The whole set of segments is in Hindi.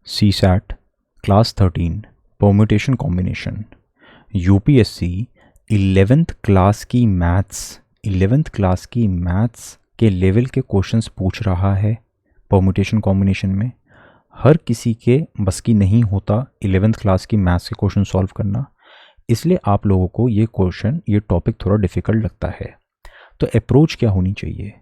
CSAT class 13 permutation combination UPSC 11th class की मैथ्स के लेवल के क्वेश्चंस पूछ रहा है परम्यूटेशन कॉम्बिनेशन में। हर किसी के बस की नहीं होता 11th क्लास की मैथ्स के क्वेश्चन सॉल्व करना, इसलिए आप लोगों को ये टॉपिक थोड़ा डिफ़िकल्ट लगता है। तो अप्रोच क्या होनी चाहिए?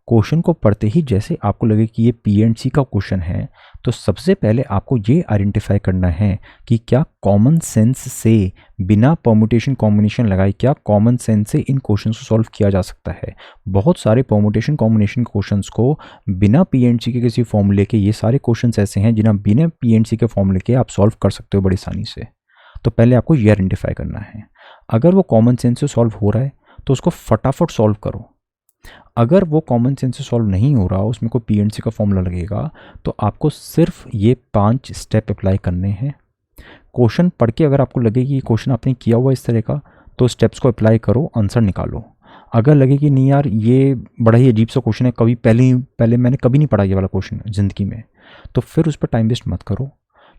क्वेश्चन को पढ़ते ही जैसे आपको लगे कि ये पीएनसी का क्वेश्चन है, तो सबसे पहले आपको ये आइडेंटिफाई करना है कि क्या कॉमन सेंस से बिना परम्यूटेशन कॉम्बिनेशन लगाए क्या कॉमन सेंस से इन क्वेश्चंस को सॉल्व किया जा सकता है। बहुत सारे परम्यूटेशन कॉम्बिनेशन क्वेश्चंस को बिना पीएनसी के किसी फॉर्मूले के, ये सारे क्वेश्चंस ऐसे हैं जिन्हें बिना पीएनसी के फॉर्मूले के आप सॉल्व कर सकते हो बड़ी आसानी से। तो पहले आपको ये आइडेंटिफाई करना है। अगर वो कॉमन सेंस से सॉल्व हो रहा है तो उसको फटाफट सॉल्व करो। अगर वो कॉमन सेंस से सॉल्व नहीं हो रहा, उसमें कोई पीएनसी का फॉर्मूला लगेगा, तो आपको सिर्फ ये 5 स्टेप अप्लाई करने हैं। क्वेश्चन पढ़ के अगर आपको लगे कि ये क्वेश्चन आपने किया हुआ इस तरह का, तो स्टेप्स को अप्लाई करो, आंसर निकालो। अगर लगे कि नहीं यार ये बड़ा ही अजीब सा क्वेश्चन है, पहले मैंने कभी नहीं पढ़ा ये वाला क्वेश्चन ज़िंदगी में, तो फिर उस पर टाइम वेस्ट मत करो,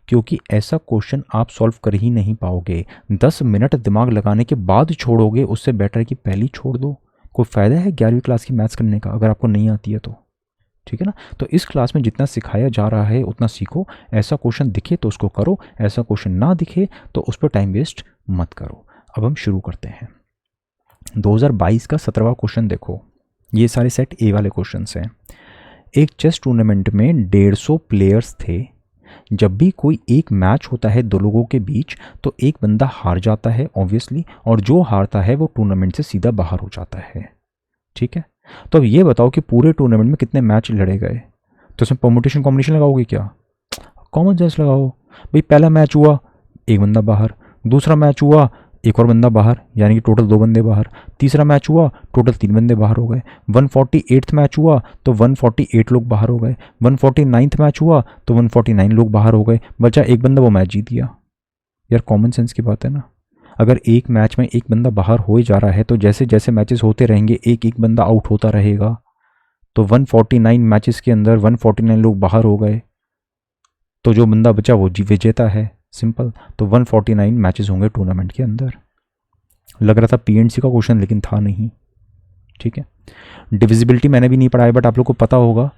क्योंकि ऐसा क्वेश्चन आप सॉल्व कर ही नहीं पाओगे। 10 मिनट दिमाग लगाने के बाद छोड़ोगे, उससे बेटर है कि पहले ही छोड़ दो। कोई फ़ायदा है 11वीं क्लास की मैथ्स करने का अगर आपको नहीं आती है तो? ठीक है ना। तो इस क्लास में जितना सिखाया जा रहा है उतना सीखो। ऐसा क्वेश्चन दिखे तो उसको करो, ऐसा क्वेश्चन ना दिखे तो उस पर टाइम वेस्ट मत करो। अब हम शुरू करते हैं। 2022 का 17वां क्वेश्चन देखो। ये सारे सेट ए वाले क्वेश्चंस हैं। एक चेस टूर्नामेंट में 150 प्लेयर्स थे। जब भी कोई एक मैच होता है दो लोगों के बीच, तो एक बंदा हार जाता है ऑब्वियसली, और जो हारता है वो टूर्नामेंट से सीधा बाहर हो जाता है। ठीक है। तो अब ये बताओ कि पूरे टूर्नामेंट में कितने मैच लड़े गए। तो इसमें परम्यूटेशन कॉम्बिनेशन लगाओगे क्या? कॉमन सेंस लगाओ भाई। पहला मैच हुआ एक बंदा बाहर, दूसरा मैच हुआ एक और बंदा बाहर, यानी कि टोटल 2 बंदे बाहर। तीसरा मैच हुआ टोटल 3 बंदे बाहर हो गए। 148th मैच हुआ तो 148 लोग बाहर हो गए। 149th मैच हुआ तो 149 लोग बाहर हो गए। बचा एक बंदा, वो मैच जीत गया। यार कॉमन सेंस की बात है ना। अगर एक मैच में एक बंदा बाहर हो जा रहा है, तो जैसे जैसे मैचेस होते रहेंगे एक एक बंदा आउट होता रहेगा। तो 149 मैचेस के अंदर 149 लोग बाहर हो गए, तो जो बंदा बचा वो विजेता है। सिंपल। तो 149 मैचेस होंगे टूर्नामेंट के अंदर। लग रहा था पीएनसी का क्वेश्चन, लेकिन था नहीं। ठीक है। डिविजिबिलिटी मैंने भी नहीं पढ़ा है, बट आप लोग को पता होगा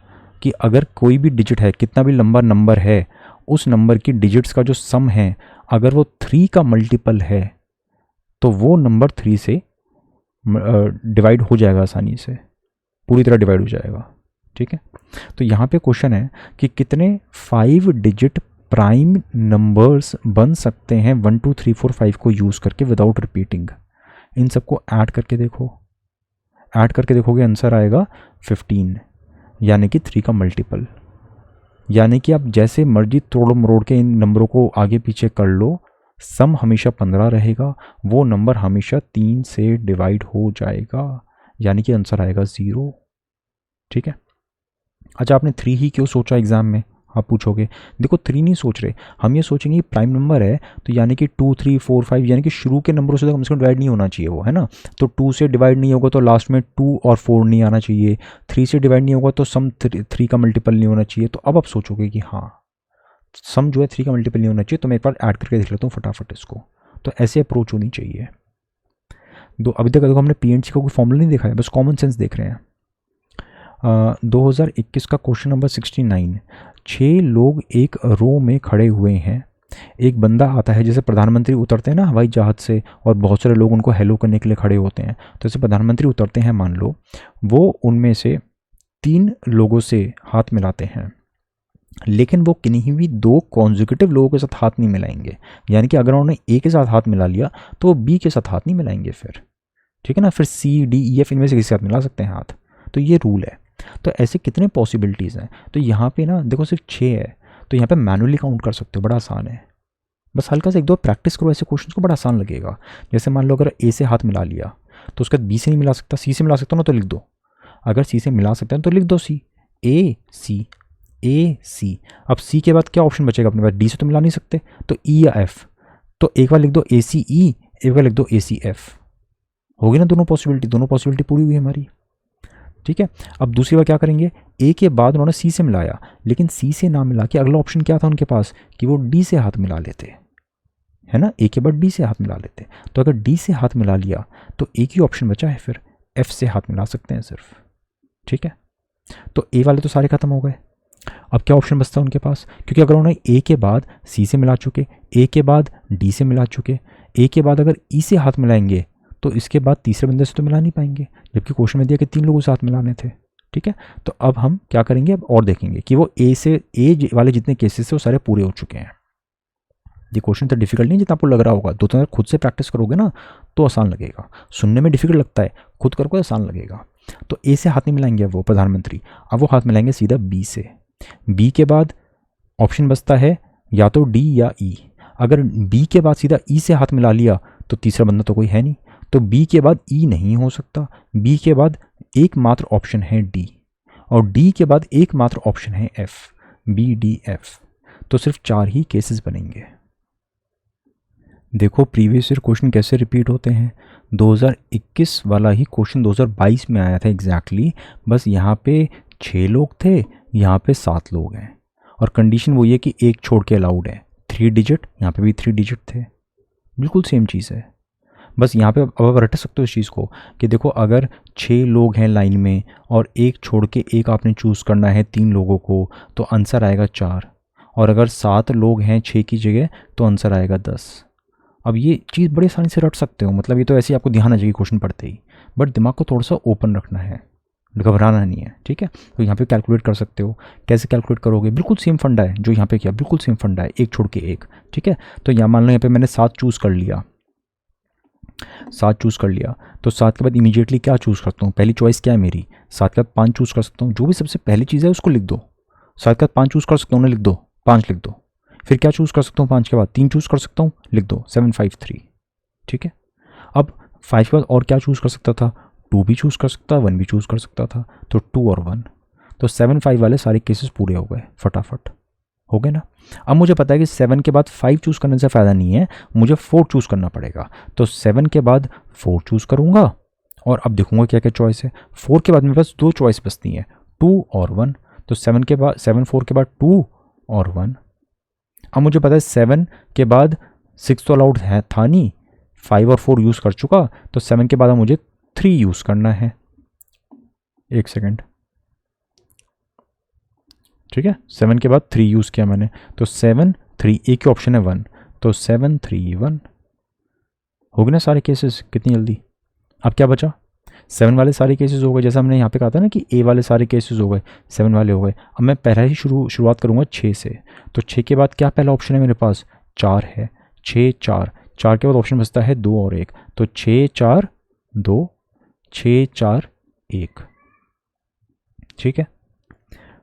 कि अगर कोई भी डिजिट है, कितना भी लंबा नंबर है, उस नंबर की डिजिट्स का जो सम है, अगर वो 3 का मल्टीपल है तो वो नंबर 3 से डिवाइड हो जाएगा, आसानी से पूरी तरह डिवाइड हो जाएगा। ठीक है। तो यहाँ पे क्वेश्चन है कि कितने 5 डिजिट प्राइम नंबर्स बन सकते हैं 1 2 3 4 5 को यूज़ करके विदाउट रिपीटिंग। इन सबको ऐड करके देखो। ऐड करके देखोगे आंसर आएगा 15, यानी कि 3 का मल्टीपल। यानी कि आप जैसे मर्जी तोड़ मरोड़ के इन नंबरों को आगे पीछे कर लो, सम हमेशा 15 रहेगा, वो नंबर हमेशा 3 से डिवाइड हो जाएगा, यानी कि आंसर आएगा 0। ठीक है। अच्छा, आपने 3 ही क्यों सोचा एग्जाम में, आप पूछोगे। देखो 3 नहीं सोच रहे हम, ये सोचेंगे प्राइम नंबर है तो यानी कि 2 3 4 5, यानी कि शुरू के नंबरों से तो कम से कम डिवाइड नहीं होना चाहिए वो, है ना। तो 2 से डिवाइड नहीं होगा तो लास्ट में 2 और 4 नहीं आना चाहिए। 3 से डिवाइड नहीं होगा तो सम 3 का मल्टीपल नहीं होना चाहिए। तो अब आप सोचोगे कि हाँ, सम जो है 3 का मल्टीपल नहीं होना चाहिए, तो मैं एक बार ऐड करके देख लेता हूँ फटाफट इसको। तो ऐसे अप्रोच होनी चाहिए। अभी तक हमने पीएनसी का कोई फॉर्मूला नहीं देखा है, बस कॉमन सेंस देख रहे हैं। 2021 का क्वेश्चन नंबर 69। 6 लोग एक रो में खड़े हुए हैं। एक बंदा आता है, जैसे प्रधानमंत्री उतरते हैं ना हवाई जहाज़ से, और बहुत सारे लोग उनको हेलो करने के लिए खड़े होते हैं। तो जैसे प्रधानमंत्री उतरते हैं, मान लो वो उनमें से 3 लोगों से हाथ मिलाते हैं, लेकिन वो किन्हीं भी 2 कॉन्जिक्यूटिव लोगों के साथ हाथ नहीं मिलाएंगे। यानी कि अगर उन्होंने ए के साथ हाथ मिला लिया तो वो बी के साथ हाथ नहीं मिलाएंगे फिर। ठीक है ना। फिर सी डी ई एफ इनमें से किसी के साथ मिला सकते हैं हाथ। तो ये रूल है। तो ऐसे कितने पॉसिबिलिटीज़ हैं। तो यहाँ पे ना देखो सिर्फ 6 है, तो यहाँ पे मैनुअली काउंट कर सकते हो, बड़ा आसान है। बस हल्का सा 1-2 प्रैक्टिस करो ऐसे क्वेश्चंस को, बड़ा आसान लगेगा। जैसे मान लो अगर ए से हाथ मिला लिया तो उसके बाद बी से नहीं मिला सकता, सी से मिला सकता हूँ ना, तो लिख दो। अगर सी से मिला सकते हैं तो लिख दो सी, ए सी ए सी। अब सी के बाद क्या ऑप्शन बचेगा अपने पास, डी से तो मिला नहीं सकते, तो ई या एफ। तो एक बार लिख दो ए सी ई, एक बार लिख दो ए सी एफ। होगी ना दोनों पॉसिबिलिटी पूरी हुई हमारी। ठीक है। अब दूसरी बार क्या करेंगे, ए के बाद उन्होंने सी से मिलाया, लेकिन सी से ना मिला के अगला ऑप्शन क्या था उनके पास कि वो डी से हाथ मिला लेते, है ना, ए के बाद डी से हाथ मिला लेते। तो अगर डी से हाथ मिला लिया तो एक ही ऑप्शन बचा है, फिर एफ से हाथ मिला सकते हैं सिर्फ, ठीक है। तो ए वाले तो सारे खत्म हो गए। अब क्या ऑप्शन बचता है उनके पास, क्योंकि अगर उन्होंने ए के बाद सी से मिला चुके, ए के बाद डी से मिला चुके, ए के बाद अगर ई से हाथ मिलाएंगे तो इसके बाद तीसरे बंदे से तो मिला नहीं पाएंगे, जबकि क्वेश्चन में दिया कि 3 लोगों से हाथ मिलाने थे, ठीक है। तो अब हम क्या करेंगे, अब और देखेंगे कि वो ए वाले जितने केसेस थे वो सारे पूरे हो चुके हैं। ये क्वेश्चन तो डिफिकल्ट नहीं जितना आपको लग रहा होगा, 2-3 बार खुद से प्रैक्टिस करोगे ना तो आसान लगेगा। सुनने में डिफिकल्ट लगता है, खुद करोगे आसान लगेगा। तो ए से हाथ नहीं मिलाएंगे वो प्रधानमंत्री, अब वो हाथ मिलाएंगे सीधा बी से। बी के बाद ऑप्शन बचता है या तो डी या ई। अगर बी के बाद सीधा ई से हाथ मिला लिया तो तीसरा बंदा तो कोई है नहीं, तो बी के बाद ई नहीं हो सकता। बी के बाद एकमात्र ऑप्शन है डी, और डी के बाद एकमात्र ऑप्शन है एफ, बी डी एफ। तो सिर्फ 4 ही केसेस बनेंगे। देखो प्रीवियस ईयर क्वेश्चन कैसे रिपीट होते हैं। 2021 वाला ही क्वेश्चन 2022 में आया था एग्जैक्टली, बस यहाँ पे 6 लोग थे, यहाँ पे 7 लोग हैं, और कंडीशन वही है कि एक छोड़ के अलाउड है। 3 डिजिट, यहाँ पे भी 3 डिजिट थे, बिल्कुल सेम चीज़ है। बस यहाँ पे अब आप रट सकते हो इस चीज़ को कि देखो अगर 6 लोग हैं लाइन में और एक छोड़ के एक आपने चूज़ करना है 3 लोगों को, तो आंसर आएगा 4, और अगर 7 लोग हैं 6 की जगह तो आंसर आएगा 10। अब ये चीज़ बड़ी आसानी से रट सकते हो, मतलब ये तो ऐसे ही आपको ध्यान आ जाएगी क्वेश्चन पढ़ते ही, बट दिमाग को थोड़ा सा ओपन रखना है, घबराना नहीं है, ठीक है। तो यहाँ पे कैलकुलेट कर सकते हो। कैसे कैलकुलेट करोगे, बिल्कुल सेम फंडा है जो यहाँ पे किया, बिल्कुल सेम फंडा है, एक छोड़ के एक, ठीक है। तो यहाँ मान लो यहाँ पे मैंने 7 चूज़ कर लिया, 7 चूज़ कर लिया, तो 7 के बाद इमीडिएटली क्या चूज़ करता हूँ, पहली चॉइस क्या है मेरी, 7 के बाद 5 चूज़ कर सकता हूँ, जो भी सबसे पहली चीज़ है उसको लिख दो। 7 के बाद 5 चूज़ कर सकता हूँ, उन्हें लिख दो, 5 लिख दो। फिर क्या चूज़ कर सकता हूँ, 5 के बाद 3 चूज़ कर सकता हूँ, लिख दो 7 5 3, ठीक है। अब 5 के बाद और क्या चूज़ कर सकता था, 2 भी चूज़ कर सकता, 1 भी चूज़ कर सकता था, तो 2 और 1, तो 7 5 वाले सारे केसेस पूरे हो गए, फटाफट हो गए ना। अब मुझे पता है कि 7 के बाद 5 चूज़ करने से फ़ायदा नहीं है, मुझे 4 चूज़ करना पड़ेगा, तो 7 के बाद 4 चूज़ करूँगा, और अब देखूँगा क्या क्या चॉइस है। 4 के बाद मेरे पास 2 चॉइस बचती हैं, 2 और 1, तो 7 4 के बाद 2 और 1। अब मुझे पता है 7 के बाद 6 तो अलाउड है था नहीं, 5 और 4 यूज़ कर चुका, तो 7 के बाद अब मुझे 3 यूज़ करना है। एक सेकेंड, ठीक है, 7 के बाद 3 यूज़ किया मैंने, तो 7 3, एक ही ऑप्शन है 1, तो 7 3 1 हो गए ना सारे केसेस, कितनी जल्दी। अब क्या बचा, 7 वाले सारे केसेस हो गए, जैसा हमने यहाँ पे कहा था ना कि ए वाले सारे केसेस हो गए, 7 वाले हो गए। अब मैं पहला ही शुरुआत करूँगा 6 से, तो 6 के बाद क्या पहला ऑप्शन है मेरे पास, 4 है, 6 4, 4 के बाद ऑप्शन बचता है 2 और 1, तो 6 4 2, 6 4 1, ठीक है।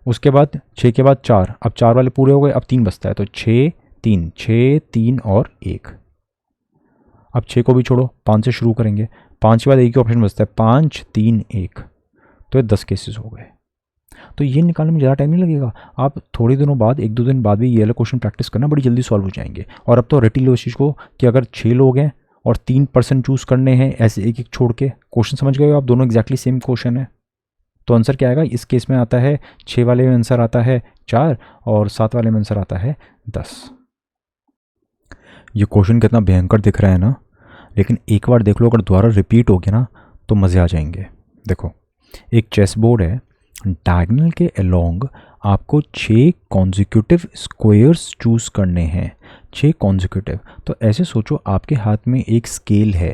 उसके बाद 6 के बाद 4, अब 4 वाले पूरे हो गए, अब 3 बचता है, तो 6 3 और 1। अब 6 को भी छोड़ो, 5 से शुरू करेंगे, 5 के बाद एक ही ऑप्शन बचता है, 5 3 1, तो ये 10 केसेस हो गए। तो ये निकालने में ज़्यादा टाइम नहीं लगेगा, आप थोड़े दिनों बाद 1-2 दिन बाद भी ये वाला क्वेश्चन प्रैक्टिस करना, बड़ी जल्दी सॉल्व हो जाएंगे। और अब तो रट लो इस चीज़ को कि अगर 6 लोग हैं और 3% चूज़ करने हैं, ऐसे एक एक छोड़ के, क्वेश्चन समझ गए हो आप, दोनों एग्जैक्टली सेम क्वेश्चन है, तो आंसर क्या आएगा, इस केस में आता है 6 वाले में आंसर आता है 4, और 7 वाले में आंसर आता है 10। ये क्वेश्चन कितना भयंकर दिख रहा है ना, लेकिन एक बार देख लो, अगर दोबारा रिपीट हो गया ना तो मज़े आ जाएंगे। देखो एक चेस बोर्ड है, डायगोनल के अलोंग आपको 6 कॉन्जिक्यूटिव स्क्वायर्स चूज़ करने हैं, 6 कॉन्जिक्यूटिव। तो ऐसे सोचो आपके हाथ में एक स्केल है,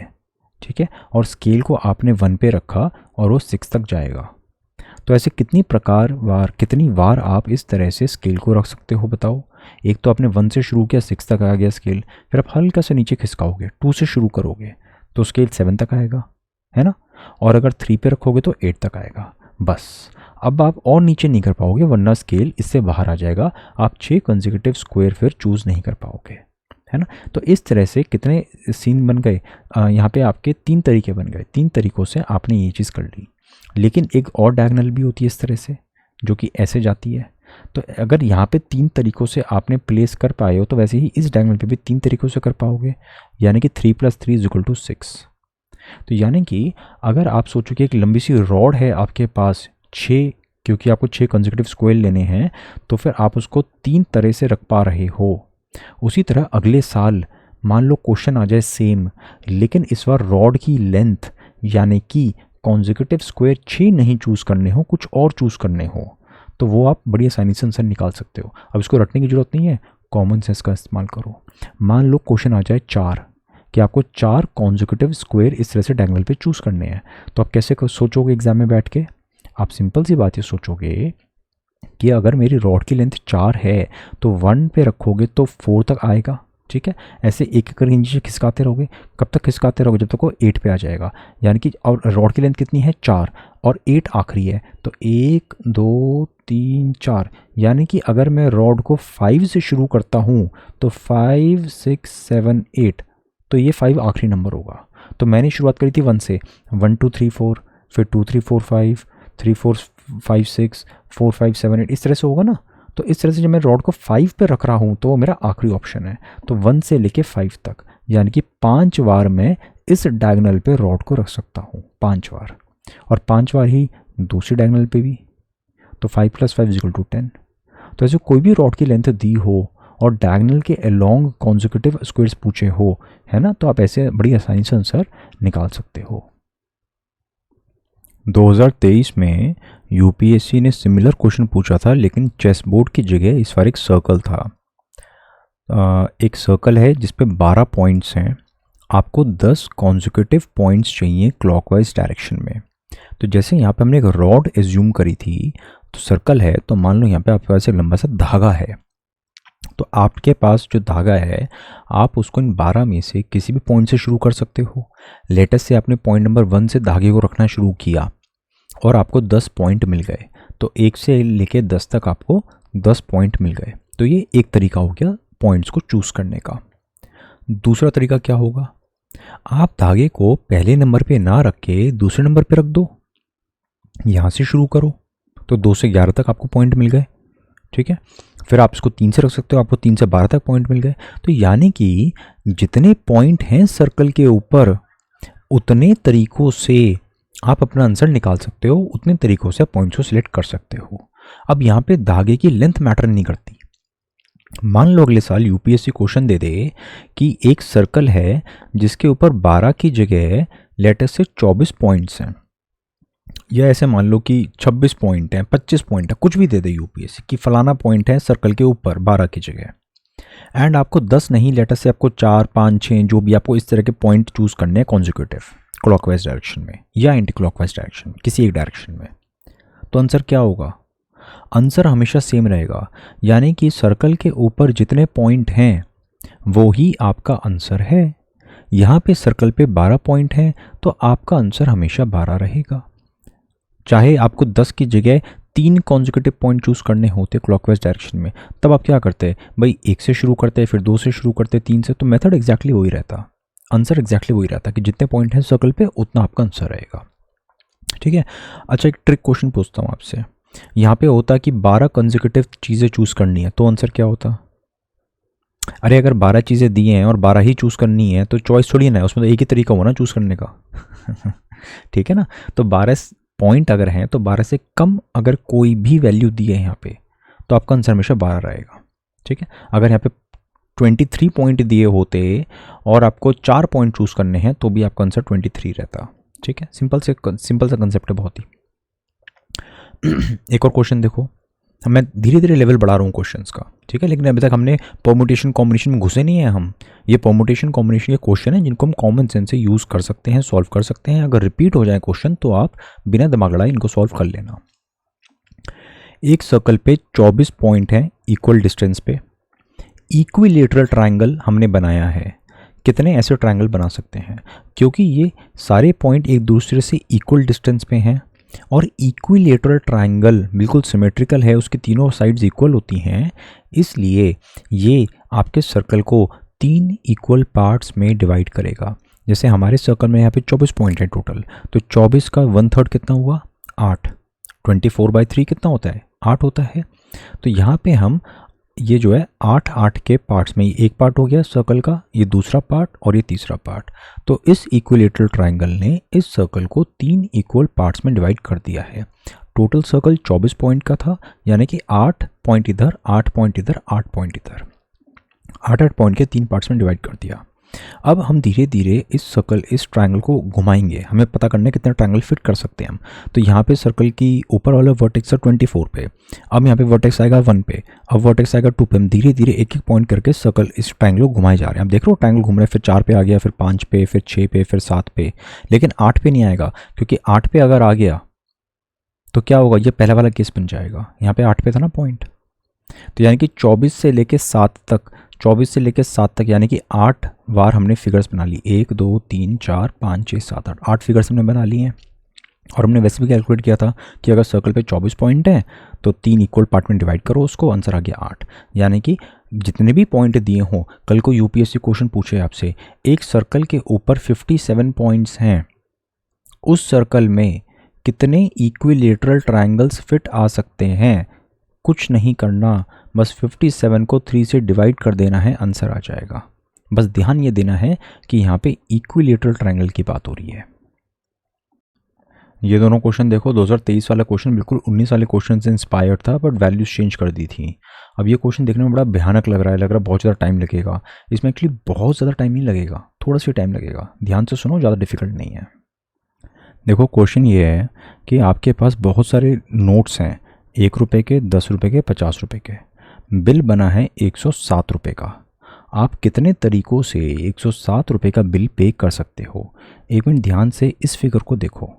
ठीक है, और स्केल को आपने 1 पे रखा और वो 6 तक जाएगा, तो ऐसे कितनी बार आप इस तरह से स्केल को रख सकते हो बताओ। एक तो आपने 1 से शुरू किया, 6 तक आ गया स्केल, फिर आप हल्का से नीचे खिसकाओगे, 2 से शुरू करोगे तो स्केल 7 तक आएगा, है ना, और अगर 3 पे रखोगे तो 8 तक आएगा। बस अब आप और नीचे नहीं कर पाओगे, वरना स्केल इससे बाहर आ जाएगा, आप 6 कंसेक्यूटिव स्क्वायर फिर चूज़ नहीं कर पाओगे, है ना। तो इस तरह से कितने सीन बन गए, यहाँ पे आपके 3 तरीके बन गए, 3 तरीक़ों से आपने ये चीज़ कर ली। लेकिन एक और डायगोनल भी होती है इस तरह से, जो कि ऐसे जाती है। तो अगर यहाँ पे 3 तरीक़ों से आपने प्लेस कर पाए हो, तो वैसे ही इस डायगोनल पे भी 3 तरीक़ों से कर पाओगे, यानी कि 3 + 3 = 6। तो यानी कि अगर आप सोचो कि एक लंबी सी रॉड है आपके पास 6 क्योंकि आपको 6 कंसेक्यूटिव स्क्वायर लेने हैं, तो फिर आप उसको 3 तरह से रख पा रहे हो। उसी तरह अगले साल मान लो क्वेश्चन आ जाए सेम, लेकिन इस बार रॉड की लेंथ यानी कि कॉन्जिक्यूटिव स्क्वायर 6 नहीं चूज़ करने हो, कुछ और चूज़ करने हो, तो वो आप बड़ी आसानी से आंसर निकाल सकते हो। अब इसको रटने की ज़रूरत नहीं है, कॉमन सेंस का इस्तेमाल करो। मान लो क्वेश्चन आ जाए 4 कि आपको 4 कॉन्जिक्यूटिव स्क्वायर इस तरह से डायगोनल पे चूज़ करने हैं, तो आप कैसे सोचोगे एग्जाम में बैठ के? आप सिंपल सी बात ये सोचोगे कि अगर मेरी रॉड की लेंथ 4 है तो 1 पे रखोगे तो 4 तक आएगा, ठीक है। ऐसे एक एक करके नीचे खिसकाते रहोगे, कब तक खिसकाते रहोगे? जब तक वो 8 पे आ जाएगा। यानी कि और रॉड की लेंथ कितनी है? 4 और 8 आखिरी है, तो 1 2 3 4, यानी कि अगर मैं रॉड को 5 से शुरू करता हूँ तो 5 6 7 8, तो ये 5 आखिरी नंबर होगा। तो मैंने शुरुआत करी थी 1 से, 1 2 3 4, फिर 2 3 4 5, 3 4 5 6, 4 5 7 8, इस तरह से होगा ना। तो इस तरह से जब मैं रॉड को 5 पे रख रहा हूँ तो वो मेरा आखिरी ऑप्शन है। तो 1 से लेके 5 तक, यानी कि 5 बार मैं इस डायगोनल पे रॉड को रख सकता हूँ, 5 बार, और 5 बार ही दूसरी डायगोनल पे भी। तो 5 + 5 = 10। तो ऐसे कोई भी रॉड की लेंथ दी हो और डायगोनल के अलोंग कॉन्जिक्यूटिव स्क्वायर्स पूछे हो, है ना, तो आप ऐसे बड़ी आसानी से आंसर निकाल सकते हो। 2023 में यूपीएससी ने सिमिलर क्वेश्चन पूछा था, लेकिन चेस बोर्ड की जगह इस बार एक सर्कल था। एक सर्कल है जिस पे 12 पॉइंट्स हैं, आपको 10 कॉन्जिक्यूटिव पॉइंट्स चाहिए क्लॉकवाइज डायरेक्शन में। तो जैसे यहाँ पे हमने एक रॉड एज्यूम करी थी, तो सर्कल है, तो मान लो यहाँ पे आपके पास एक लंबा सा धागा है। तो आपके पास जो धागा है, आप उसको इन 12 में से किसी भी पॉइंट से शुरू कर सकते हो। लेटेस्ट से आपने पॉइंट नंबर 1 से धागे को रखना शुरू किया और आपको 10 पॉइंट मिल गए, तो 1 से लेके 10 तक आपको 10 पॉइंट मिल गए। तो ये एक तरीका हो गया पॉइंट्स को चूज़ करने का। दूसरा तरीका क्या होगा? आप धागे को पहले नंबर पे ना रख के दूसरे नंबर पे रख दो, यहाँ से शुरू करो, तो 2 से 11 तक आपको पॉइंट मिल गए, ठीक है। फिर आप इसको 3 से रख सकते हो, आपको 3 से 12 तक पॉइंट मिल गए। तो यानी कि जितने पॉइंट हैं सर्कल के ऊपर, उतने तरीकों से आप अपना आंसर निकाल सकते हो, उतने तरीकों से आप पॉइंट्स को सिलेक्ट कर सकते हो। अब यहाँ पे धागे की लेंथ मैटर नहीं करती। मान लो अगले साल यूपीएससी क्वेश्चन दे दे कि एक सर्कल है जिसके ऊपर 12 की जगह लेटेस्ट से 24 पॉइंट्स हैं, या ऐसे मान लो कि 26 पॉइंट हैं, 25 पॉइंट है, कुछ भी दे दे यूपीएससी कि फलाना पॉइंट है सर्कल के ऊपर 12 की जगह, एंड आपको 10 नहीं, लेटेस्ट से आपको 4 5 6 जो भी आपको इस तरह के पॉइंट चूज़ करने हैं कॉन्जिक्यूटिव क्लॉकवाइज डायरेक्शन में या एंटी क्लॉकवाइज डायरेक्शन में, किसी एक डायरेक्शन में। तो आंसर क्या होगा? आंसर हमेशा सेम रहेगा, यानी कि सर्कल के ऊपर जितने पॉइंट हैं वो ही आपका आंसर है। यहाँ पे सर्कल पे 12 पॉइंट हैं, तो आपका आंसर हमेशा 12 रहेगा। चाहे आपको 10 की जगह 3 कॉन्जिक्यूटिव पॉइंट चूज़ करने होते क्लॉकवाइज डायरेक्शन में, तब आप क्या करते? भाई 1 से शुरू करते, फिर 2 से शुरू करते, 3 से। तो मेथड एग्जैक्टली वही रहता, आंसर एग्जैक्टली वही रहता कि जितने पॉइंट हैं सर्कल पे उतना आपका आंसर रहेगा, ठीक है। अच्छा, एक ट्रिक क्वेश्चन पूछता हूँ आपसे। यहाँ पे होता कि 12 कंसेक्यूटिव चीज़ें चूज़ करनी है, तो आंसर क्या होता? अरे अगर 12 चीज़ें दी हैं और 12 ही चूज़ करनी है तो चॉइस थोड़ी ना है, उसमें तो एक ही तरीका हो ना चूज़ करने का ठीक है ना। तो 12 पॉइंट अगर हैं तो 12 से कम अगर कोई भी वैल्यू दी है यहाँ पे, तो आपका आंसर हमेशा 12 रहेगा, ठीक है। अगर यहाँ पे 23 पॉइंट दिए होते और आपको 4 पॉइंट चूज़ करने हैं तो भी आपका आंसर 23 रहता, ठीक है। सिंपल सा कंसेप्ट है बहुत ही। एक और क्वेश्चन देखो, मैं धीरे धीरे लेवल बढ़ा रहा हूँ क्वेश्चंस का, ठीक है, लेकिन अभी तक हमने परमुटेशन कॉम्बिनेशन में घुसे नहीं है हम। ये परमुटेशन कॉम्बिनेशन के क्वेश्चन हैं जिनको हम कॉमन सेंस से यूज़ कर सकते हैं, सॉल्व कर सकते हैं। अगर रिपीट हो जाए क्वेश्चन तो आप बिना दिमाग लड़ाए इनको सॉल्व कर लेना। एक सर्कल पे 24 पॉइंट हैं इक्वल डिस्टेंस पे, इक्विलेटरल ट्रायंगल हमने बनाया है। कितने ऐसे ट्रायंगल बना सकते हैं? क्योंकि ये सारे पॉइंट एक दूसरे से इक्वल डिस्टेंस पे हैं और इक्विलेटरल ट्रायंगल बिल्कुल सिमेट्रिकल है, उसकी तीनों साइड्स इक्वल होती हैं, इसलिए ये आपके सर्कल को 3 इक्वल पार्ट्स में डिवाइड करेगा। जैसे हमारे सर्कल में यहाँ पे 24 पॉइंट है टोटल, तो 24 का 1/3 कितना हुआ? 8। 24/3 कितना होता है? 8 होता है। तो यहाँ पे हम ये जो है 8 के पार्ट्स में, एक पार्ट हो गया सर्कल का, ये दूसरा पार्ट और ये तीसरा पार्ट। तो इस इक्विलेटरल ट्रायंगल ने इस सर्कल को 3 इक्वल पार्ट्स में डिवाइड कर दिया है। टोटल सर्कल 24 पॉइंट का था, यानी कि 8 पॉइंट इधर, 8 पॉइंट इधर, 8 पॉइंट इधर, 8 पॉइंट के 3 पार्ट्स में डिवाइड कर दिया। अब हम धीरे धीरे इस सर्कल, इस ट्रायंगल को घुमाएंगे। हमें पता करना है कितने ट्रायंगल फिट कर सकते हैं हम। तो यहाँ पे सर्कल की ऊपर वाला वर्टेक्स है 24 पे, अब यहाँ पे वर्टेक्स आएगा 1 पे, अब वर्टेक्स आएगा 2 पे। हम धीरे धीरे एक एक पॉइंट करके सर्कल, इस ट्रायंगल को घुमाए जा रहे हैं। हम देख रहे हो ट्रायंगल घूम रहे हैं, फिर 4 पे आ गया, फिर 5 पे, फिर 6 पे, फिर 7 पे, लेकिन 8 पे नहीं आएगा, क्योंकि 8 पे अगर आ गया तो क्या होगा, ये पहला वाला केस बन जाएगा। यहाँ पे 8 पे था ना पॉइंट, तो यानी कि 24 से लेके 7 तक, 24 से लेके 7 तक, यानी कि 8 बार हमने फिगर्स बना ली। 1 2 3 4 5 6 7 8, 8 फिगर्स हमने बना लिए हैं। और हमने वैसे भी कैलकुलेट किया था कि अगर सर्कल पे 24 पॉइंट हैं तो 3 इक्वल पार्ट में डिवाइड करो उसको, आंसर आ गया 8। यानी कि जितने भी पॉइंट दिए हों, कल को यूपीएससी क्वेश्चन पूछे आपसे, एक सर्कल के ऊपर 57 पॉइंट्स हैं, उस सर्कल में कितने इक्विलेटरल ट्रायंगल्स फिट आ सकते हैं, कुछ नहीं करना, बस 57 को 3 से डिवाइड कर देना है, आंसर आ जाएगा। बस ध्यान ये देना है कि यहाँ पे इक्विलेटरल ट्रायंगल की बात हो रही है। ये दोनों क्वेश्चन देखो, 2023 वाला क्वेश्चन बिल्कुल 19 वाले क्वेश्चन से इंस्पायर्ड था, बट वैल्यूज चेंज कर दी थी। अब ये क्वेश्चन देखने में बड़ा भयानक लग रहा है बहुत ज़्यादा टाइम लगेगा। इसमें एक्चुअली बहुत ज़्यादा टाइम नहीं लगेगा, थोड़ा सा टाइम लगेगा। ध्यान से सुनो, ज़्यादा डिफिकल्ट नहीं है। देखो क्वेश्चन ये है कि आपके पास बहुत सारे नोट्स हैं, 1 रुपये के, 10 रुपये के, 50 रुपये के। बिल बना है 107 रुपये का। आप कितने तरीक़ों से 107 रुपये का बिल पे कर सकते हो? एक मिनट ध्यान से इस फिगर को देखो।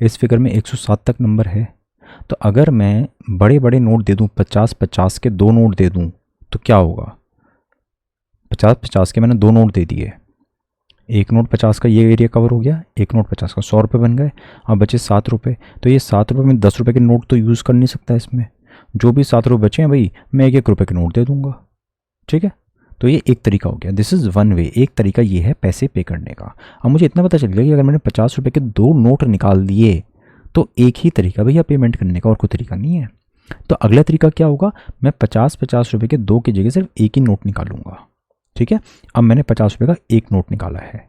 इस फिगर में 107 तक नंबर है, तो अगर मैं बड़े बड़े नोट दे दूँ, 50-50 के 2 नोट दे दूँ तो क्या होगा? 50-50 के मैंने 2 नोट दे दिए, एक नोट 50 का ये एरिया कवर हो गया, एक नोट 50 का 100 रुपये बन गए। अब बचे 7 रुपये, तो ये 7 रुपये में 10 रुपये के नोट तो यूज़ कर नहीं सकता इसमें। जो भी 7 रुपये बचे हैं भाई, मैं 1-1 रुपये के नोट दे दूंगा, ठीक है। तो ये एक तरीका हो गया, दिस इज़ वन वे। एक तरीका ये है पैसे पे करने का। अब मुझे इतना पता चल गया कि अगर मैंने 50 रुपये के 2 नोट निकाल दिए तो एक ही तरीका भैया पेमेंट करने का, और कोई तरीका नहीं है। तो अगला तरीका क्या होगा, मैं 50-50 रुपये के 2 की जगह सिर्फ एक ही नोट निकालूंगा, ठीक है। अब मैंने 50 रुपये का एक नोट निकाला है,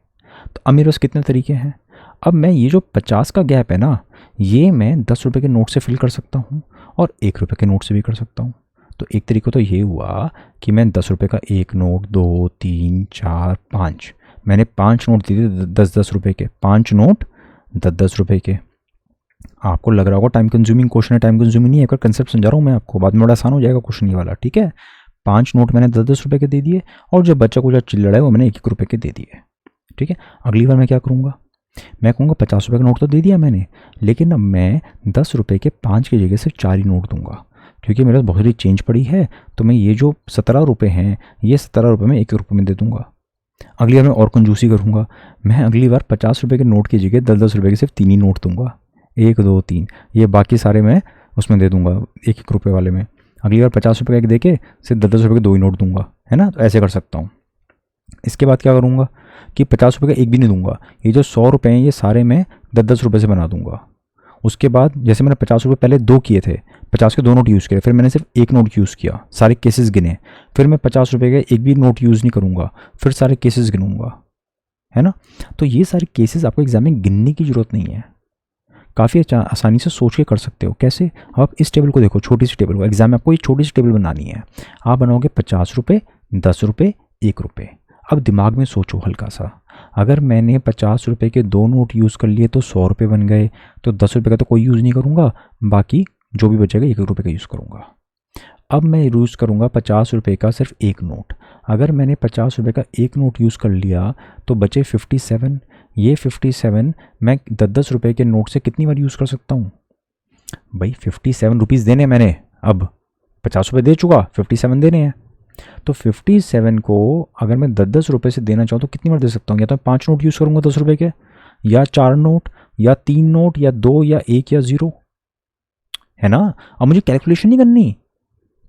तो अब मेरे पास कितने तरीके हैं। अब मैं ये जो 50 का गैप है ना, ये मैं 10 रुपये के नोट से फिल कर सकता हूँ और 1 रुपये के नोट से भी कर सकता हूँ। तो एक तरीका तो ये हुआ कि मैं 10 रुपये का एक नोट, 2 3 4 5, मैंने 5 नोट दिए 10-10 रुपये के, 5 नोट 10-10 रुपये के। आपको लग रहा होगा टाइम कंज्यूमिंग क्वेश्चन है, टाइम कंज्यूमिंग नहीं है, एक कंसेप्ट समझा रहा हूँ मैं आपको, बाद में बड़ा आसान हो जाएगा क्वेश्चन ये वाला, ठीक है। 5 नोट मैंने 10-10 रुपये के दे दिए, और जो बच्चा को जो चिल्लड़ है वो मैंने 1-1 रुपये के दे दिए, ठीक है। अगली बार मैं क्या करूँगा, मैं कहूँगा 50 रुपये का नोट तो दे दिया मैंने, लेकिन अब मैं 10 रुपये के 5 की जगह सिर्फ 4 ही नोट दूंगा, क्योंकि मेरे पास बहुत सारी चेंज पड़ी है। तो मैं ये जो 17 रुपये हैं, ये 17 रुपये में 1-1 रुपये में दे दूंगा। अगली बार मैं और कंजूसी करूँगा, मैं अगली बार 50 रुपये के नोट की जगह 10-10 रुपये के सिर्फ 3 ही नोट दूंगा, 1 2 3, ये बाकी सारे मैं उसमें दे दूंगा 1-1 रुपये वाले में। अगली बार 50 रुपये का एक दे के सिर्फ 10-10 रुपये के 2 ही नोट दूंगा, है ना। तो ऐसे कर सकता हूँ। इसके बाद क्या करूँगा कि 50 रुपये का एक भी नहीं दूंगा, ये जो 100 रुपये हैं ये सारे मैं 10-10 रुपये से बना दूंगा। उसके बाद जैसे मैंने 50 रुपये पहले 2 किए थे, 50 के 2 नोट यूज़ किए, फिर मैंने सिर्फ एक नोट यूज़ किया, सारे केसेस गिने। फिर मैं 50 रुपये का एक भी नोट यूज़ नहीं करूँगा, फिर सारे केसेस गिनूंगा, है ना। तो ये सारे केसेस आपको एग्जाम में गिनने की ज़रूरत नहीं है, काफ़ी आसानी से सोच के कर सकते हो। कैसे, आप इस टेबल को देखो, छोटी सी टेबल को, एग्जाम में आपको ये छोटी सी टेबल बनानी है। आप बनाओगे 50 रुपये, 10 रुपये, 1 रुपये। अब दिमाग में सोचो हल्का सा, अगर मैंने 50 रुपये के 2 नोट यूज़ कर लिए तो 100 रुपये बन गए, तो 10 रुपये का तो कोई यूज़ नहीं करूँगा, बाकी जो भी बचेगा 1-1 रुपये का यूज़ करूँगा। अब मैं यूज़ करूँगा 50 रुपये का सिर्फ एक नोट। अगर मैंने 50 रुपये का एक नोट यूज़ कर लिया तो बचे 57, ये 57 मैं 10-10 रुपये के नोट से कितनी बार यूज़ कर सकता हूँ भाई, 57 रुपीज़ देने मैंने, अब 50 रुपये दे चुका, 57 देने हैं। तो 57 को अगर मैं 10-10 रुपये से देना चाहूँ तो कितनी बार दे सकता हूँ, या तो मैं 5 नोट यूज़ करूँगा 10 रुपये के, या 4 नोट, या 3 नोट, या 2, या 1, या 0, है ना। अब मुझे कैलकुलेशन नहीं करनी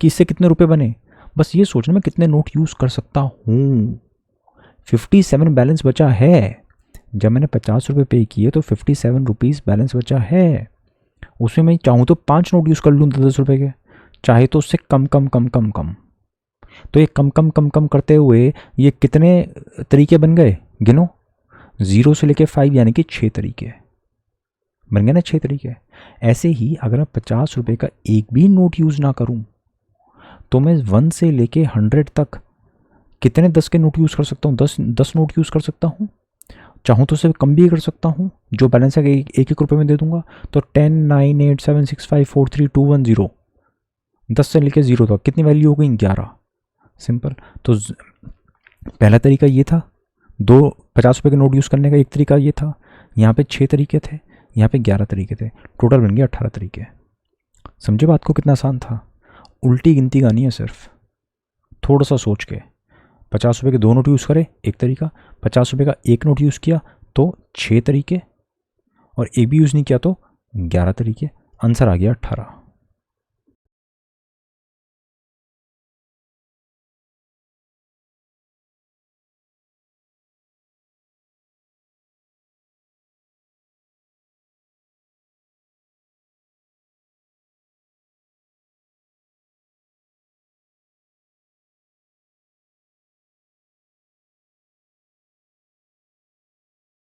कि इससे कितने रुपए बने, बस ये सोचना मैं कितने नोट यूज़ कर सकता हूँ। 57 बैलेंस बचा है, जब मैंने 50 रुपये पे किए तो 57 रुपीज़ बैलेंस बचा है। उसमें मैं चाहूँ तो 5 नोट यूज़ कर लूँ 10 रुपये के, चाहे तो उससे कम कम कम कम कम। तो ये कम कम कम कम करते हुए ये कितने तरीके बन गए, गिनो, 0 से लेके 5, यानी कि 6 तरीके। बन गया ना 6 तरीके। ऐसे ही अगर मैं 50 रुपये का एक भी नोट यूज़ ना करूँ तो मैं 1 से लेके 100 तक कितने 10 के नोट यूज़ कर सकता हूँ? 10 नोट यूज़ कर सकता हूँ। चाहूँ तो उसे कम भी कर सकता हूँ, जो बैलेंस है एक एक रुपये में दे दूंगा। तो 10 9 8 7 6 5 4 3 2 1 0, 10 से लेकर 0 तक कितनी वैल्यू हो गई? 11। सिंपल। तो पहला तरीका ये था, 50 रुपये के नोट यूज़ करने का। एक तरीका ये था, यहाँ पे 6 तरीके थे, यहाँ पे 11 तरीके थे, टोटल बन गया 18 तरीके। समझे बात को? कितना आसान था। उल्टी गिनती गानी है सिर्फ, थोड़ा सा सोच के। 50 रुपये के 2 नोट यूज़ करे, एक तरीका। 50 रुपये का एक नोट यूज़ किया तो 6 तरीके, और एक भी यूज़ नहीं किया तो 11 तरीके। आंसर आ गया 18।